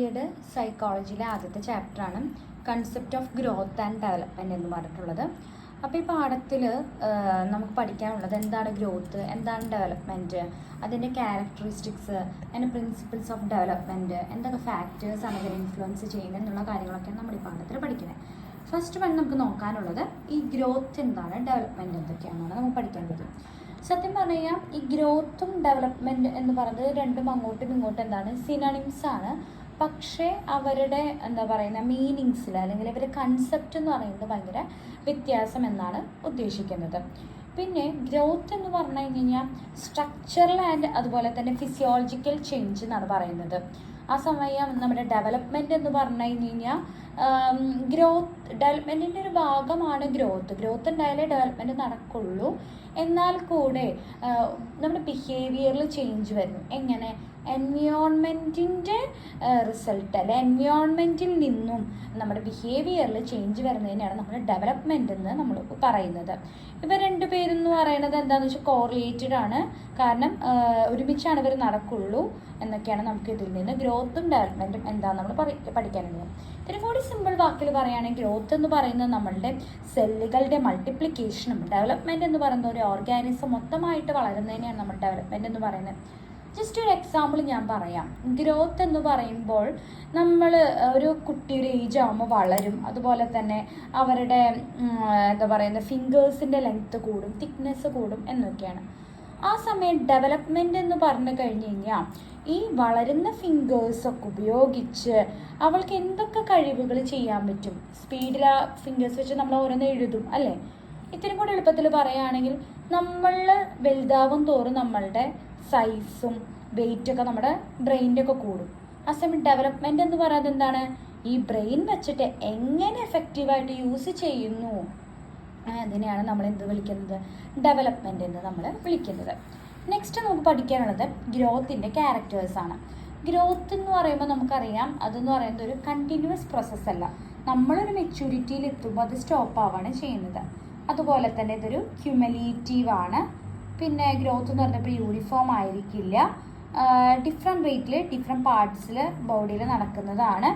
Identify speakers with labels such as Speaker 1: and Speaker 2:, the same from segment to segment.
Speaker 1: BEd സൈക്കോളജിയിലെ ആദ്യത്തെ ചാപ്റ്ററാണ് concept of growth and development എന്ന് പറഞ്ഞിട്ടുള്ളത്. അപ്പോൾ ഈ പാഠത്തിൽ നമുക്ക് പഠിക്കാനുള്ളത് എന്താണ് ഗ്രോത്ത്, എന്താണ് ഡെവലപ്മെൻറ്റ്, അതിൻ്റെ ക്യാരക്ടറിസ്റ്റിക്സ്, അതിൻ്റെ പ്രിൻസിപ്പിൾസ് ഓഫ് ഡെവലപ്മെൻറ്റ്, എന്തൊക്കെ ഫാക്ടേഴ്സാണ് അതിനെ ഇൻഫ്ലുവൻസ് ചെയ്യുന്നത് എന്നുള്ള കാര്യങ്ങളൊക്കെയാണ് നമ്മൾ ഈ പാഠത്തിൽ പഠിക്കുന്നത്. ഫസ്റ്റ് വൺ നമുക്ക് നോക്കാനുള്ളത് ഈ ഗ്രോത്ത് എന്താണ്, ഡെവലപ്മെൻറ്റ് എന്തൊക്കെയാണെന്നാണ് നമുക്ക് പഠിക്കേണ്ടത്. സത്യം പറഞ്ഞാൽ ഈ ഗ്രോത്തും ഡെവലപ്മെൻറ്റ് എന്ന് പറയുന്നത് രണ്ടും അങ്ങോട്ടും ഇങ്ങോട്ടും എന്താണ് സിനോണിംസ് ആണ്. പക്ഷേ അവരുടെ എന്താ പറയുന്ന മീനിങ്സിൽ അല്ലെങ്കിൽ ഇവരുടെ കൺസെപ്റ്റ് എന്ന് പറയുന്നത് ഭയങ്കര വ്യത്യാസം എന്നാണ് ഉദ്ദേശിക്കുന്നത്. പിന്നെ ഗ്രോത്ത് എന്ന് പറഞ്ഞു കഴിഞ്ഞാൽ സ്ട്രക്ചറൽ ആൻഡ് അതുപോലെ തന്നെ ഫിസിയോളജിക്കൽ ചേഞ്ച് എന്നാണ് പറയുന്നത്. ആ സമയം നമ്മുടെ ഡെവലപ്മെൻറ്റ് എന്ന് പറഞ്ഞു കഴിഞ്ഞാൽ ഡെവലപ്മെൻറ്റിൻ്റെ ഒരു ഭാഗമാണ് ഗ്രോത്ത് ഉണ്ടായാലേ ഡെവലപ്മെൻറ്റ് നടക്കുള്ളൂ. എന്നാൽ കൂടെ നമ്മുടെ ബിഹേവിയറിൽ ചേഞ്ച് വരുന്നു. എങ്ങനെ? എൻവിയോൺമെൻറ്റിൻ്റെ റിസൾട്ട് അല്ലെ എൻവിയോൺമെൻറ്റിൽ നിന്നും നമ്മുടെ ബിഹേവിയറിൽ ചേഞ്ച് വരുന്നതിനാണ് നമ്മൾ ഡെവലപ്മെൻറ്റ് എന്ന് നമ്മൾ പറയുന്നത്. ഇവർ രണ്ടുപേരെന്ന് പറയുന്നത് എന്താണെന്ന് വെച്ചാൽ കോറിലേറ്റഡ് ആണ്. കാരണം ഒരുമിച്ചാണ് ഇവർ നടക്കുള്ളൂ എന്നൊക്കെയാണ് നമുക്ക് ഇതിൽ നിന്ന് ഗ്രോത്തും ഡെവലപ്മെൻറ്റും എന്താണെന്ന് നമ്മൾ പഠിക്കാനുള്ളത്. ഇതിന് കൂടി സിമ്പിൾ വാക്കിൽ പറയുകയാണെങ്കിൽ ഗ്രോത്ത് എന്ന് പറയുന്നത് നമ്മളുടെ സെല്ലുകളുടെ മൾട്ടിപ്ലിക്കേഷനും ഡെവലപ്മെൻറ്റ് എന്ന് പറയുന്ന ഒരു ഓർഗാനിസം മൊത്തമായിട്ട് വളരുന്നതിനെയാണ് നമ്മൾ ഡെവലപ്മെൻറ്റ് എന്ന് പറയുന്നത്. ജസ്റ്റ് ഒരു എക്സാമ്പിൾ ഞാൻ പറയാം. ഗ്രോത്ത് എന്ന് പറയുമ്പോൾ നമ്മൾ ഒരു കുട്ടിയുടെ ഏജ് ആകുമ്പോൾ വളരും, അതുപോലെ തന്നെ അവരുടെ എന്താ പറയുന്നത് ഫിംഗേഴ്സിൻ്റെ ലെങ്ത്ത് കൂടും, തിക്നെസ് കൂടും എന്നൊക്കെയാണ്. ആ സമയം ഡെവലപ്മെൻറ്റ് എന്ന് പറഞ്ഞു കഴിഞ്ഞ് കഴിഞ്ഞാൽ ഈ വളരുന്ന ഫിംഗേഴ്സൊക്കെ ഉപയോഗിച്ച് അവൾക്ക് എന്തൊക്കെ കഴിവുകൾ ചെയ്യാൻ പറ്റും. സ്പീഡിൽ ആ ഫിംഗേഴ്സ് വെച്ച് നമ്മൾ ഓരോന്ന് എഴുതും അല്ലേ. ഇത്തിരി കൂടെ എളുപ്പത്തിൽ പറയുകയാണെങ്കിൽ നമ്മൾ വലുതാവും തോറും നമ്മളുടെ സൈസും വെയിറ്റൊക്കെ നമ്മുടെ ബ്രെയിൻ്റെ ഒക്കെ കൂടും. ആ സമയം ഡെവലപ്മെൻറ്റ് എന്ന് പറയുന്നത് എന്താണ്? ഈ ബ്രെയിൻ വെച്ചിട്ട് എങ്ങനെ എഫക്റ്റീവായിട്ട് യൂസ് ചെയ്യുന്നു അതിനെയാണ് നമ്മൾ എന്ത് വിളിക്കുന്നത്? ഡെവലപ്മെൻറ്റ് എന്ന് നമ്മൾ വിളിക്കുന്നത്. നെക്സ്റ്റ് നമുക്ക് പഠിക്കാനുള്ളത് ഗ്രോത്തിൻ്റെ ക്യാരക്ടേഴ്സാണ്. ഗ്രോത്ത് എന്ന് പറയുമ്പോൾ നമുക്കറിയാം അതെന്ന് പറയുന്നത് ഒരു കണ്ടിന്യൂസ് പ്രോസസ്സല്ല. നമ്മളൊരു മെച്യൂരിറ്റിയിൽ എത്തുമ്പോൾ അത് സ്റ്റോപ്പ് ആവുകയാണ് ചെയ്യുന്നത്. അതുപോലെ തന്നെ ഇതൊരു ക്യുമുലേറ്റീവാണ്. പിന്നെ ഗ്രോത്ത് എന്ന് പറഞ്ഞപ്പോൾ യൂണിഫോം ആയിരിക്കില്ല, ഡിഫറെൻറ്റ് റേറ്റിൽ ഡിഫറെൻറ്റ് പാർട്സിൽ ബോഡിയിൽ നടക്കുന്നതാണ്.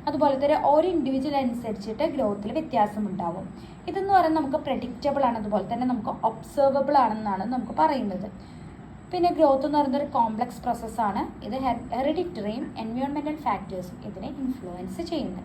Speaker 1: അതുപോലെ തന്നെ ഓരോ ഇൻഡിവിജ്വൽ അനുസരിച്ചിട്ട് ഗ്രോത്തിൽ വ്യത്യാസമുണ്ടാവും. ഇതെന്ന് പറയുന്നത് നമുക്ക് പ്രെഡിക്റ്റബിൾ ആണ്, അതുപോലെ തന്നെ നമുക്ക് ഒബ്സർവബിൾ ആണെന്നാണ് നമുക്ക് പറയുന്നത്. പിന്നെ ഗ്രോത്ത് എന്ന് പറയുന്നത് ഒരു കോംപ്ലക്സ് പ്രോസസ്സാണ്. ഇത് ഹെറിഡിറ്ററിയും എൻവയോൺമെൻറ്റൽ ഫാക്ടേഴ്സും ഇതിനെ ഇൻഫ്ലുവൻസ് ചെയ്യുന്നത്.